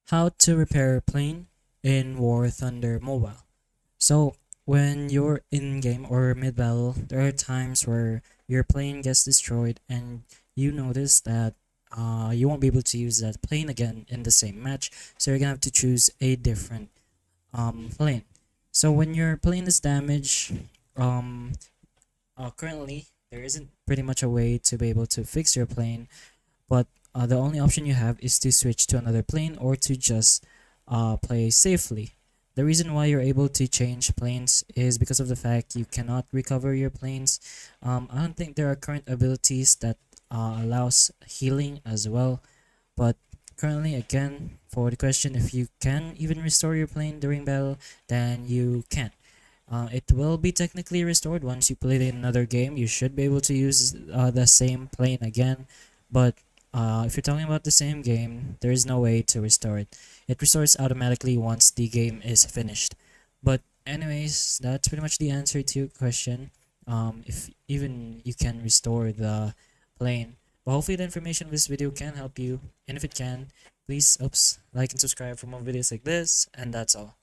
How to repair a plane in War Thunder Mobile. So when you're in game or mid battle, there are times where your plane gets destroyed and you notice that you won't be able to use that plane again in the same match. So you're gonna have to choose a different plane. So when your plane is damaged, um, currently there isn't pretty much a way to be able to fix your plane, but the only option you have is to switch to another plane or to just play safely. The reason why you're able to change planes is because of the fact you cannot recover your planes. I don't think there are current abilities that allows healing as well, but currently, again, for the question, if you can even restore your plane during battle, then you can. It will be technically restored once you play it in another game. You should be able to use the same plane again, but if you're talking about the same game, there is no way to restore it. It restores automatically once the game is finished. But anyways, that's pretty much the answer to your question. If even you can restore the plane, but hopefully the information of this video can help you, and if it can, please like and subscribe for more videos like this, and that's all.